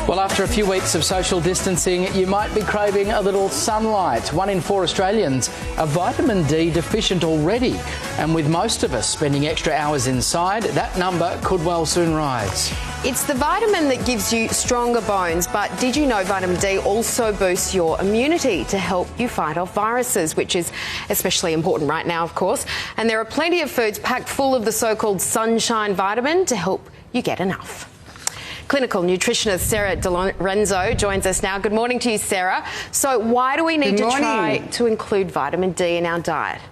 Well, after a few weeks of social distancing, you might be craving a little sunlight. 1 in 4 Australians are vitamin D deficient already. And with most of us spending extra hours inside, that number could well soon rise. It's the vitamin that gives you stronger bones, but did you know vitamin D also boosts your immunity to help you fight off viruses, which is especially important right now, of course. And there are plenty of foods packed full of the so-called sunshine vitamin to help you get enough. Clinical nutritionist Sarah Lorenzo joins us now. Good morning to you, Sarah. So why do we need to try to include vitamin D in our diet?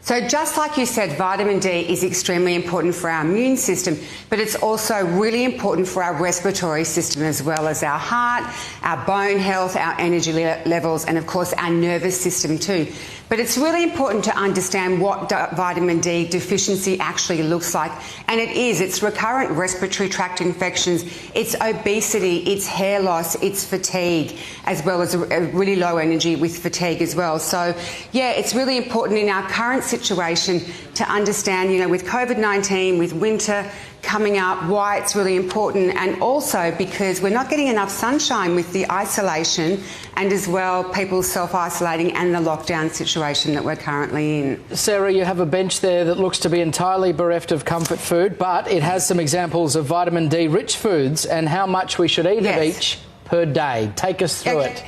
So just like you said, vitamin D is extremely important for our immune system, but it's also really important for our respiratory system as well as our heart, our bone health, our energy levels, and of course our nervous system too. But it's really important to understand what vitamin D deficiency actually looks like. And it's recurrent respiratory tract infections, it's obesity, it's hair loss, it's fatigue, as well as a really low energy with fatigue as well. So yeah, it's really important in our current situation to understand, with COVID-19, with winter coming up, why it's really important, and also because we're not getting enough sunshine with the isolation and as well people self-isolating and the lockdown situation that we're currently in. Sarah, you have a bench there that looks to be entirely bereft of comfort food, but it has some examples of vitamin D rich foods and how much we should eat of each per day. Take us through it.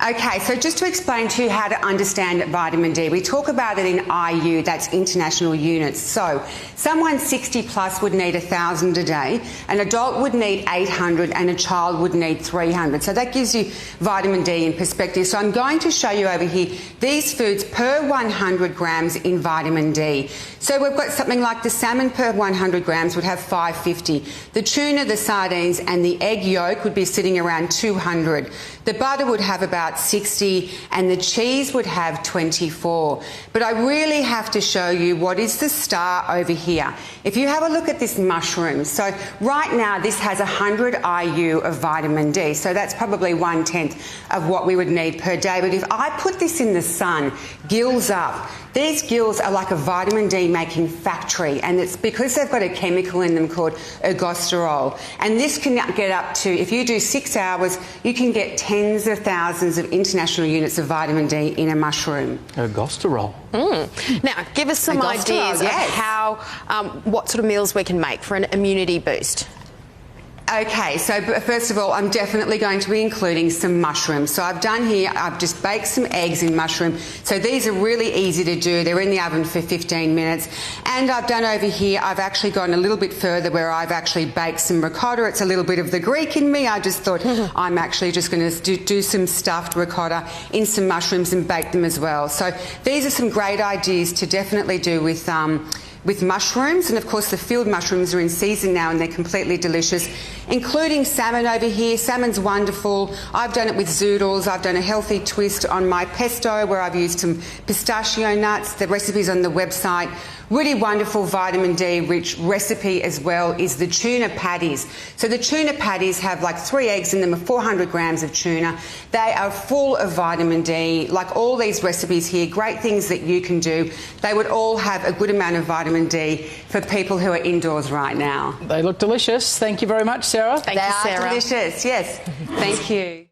Okay, so just to explain to you how to understand vitamin D, we talk about it in IU, that's international units. So someone 60 plus would need 1,000 a day, an adult would need 800 and a child would need 300. So that gives you vitamin D in perspective. So I'm going to show you over here these foods per 100 grams in vitamin D. So we've got something like the salmon per 100 grams would have 550. The tuna, the sardines and the egg yolk would be sitting around 200. The butter would have about 60 and the cheese would have 24. But I really have to show you what is the star over here. If you have a look at this mushroom, so right now this has 100 IU of vitamin D, so that's probably 1/10 of what we would need per day. But if I put this in the sun, gills up, these gills are like a vitamin D making factory, and it's because they've got a chemical in them called ergosterol. And this can get up to, if you do 6 hours, you can get tens of thousands of international units of vitamin D in a mushroom. Ergosterol. Now, give us some ideas of how, what sort of meals we can make for an immunity boost. Okay, so first of all, I'm definitely going to be including some mushrooms. So I've just baked some eggs in mushroom. So these are really easy to do. They're in the oven for 15 minutes. And I've done over here, I've actually gone a little bit further where I've actually baked some ricotta. It's a little bit of the Greek in me. I just thought I'm actually just going to do some stuffed ricotta in some mushrooms and bake them as well. So these are some great ideas to definitely do with mushrooms, and of course the field mushrooms are in season now and they're completely delicious, including salmon over here. Salmon's wonderful. I've done it with zoodles. I've done a healthy twist on my pesto where I've used some pistachio nuts. The recipe's on the website. Really wonderful vitamin D rich recipe as well is the tuna patties. So the tuna patties have like 3 eggs in them, 400 grams of tuna. They are full of vitamin D. Like all these recipes here, great things that you can do. They would all have a good amount of vitamin D for people who are indoors right now. They look delicious. Thank you very much, Sarah. Thank you, Sarah. They are delicious, yes. Thank you.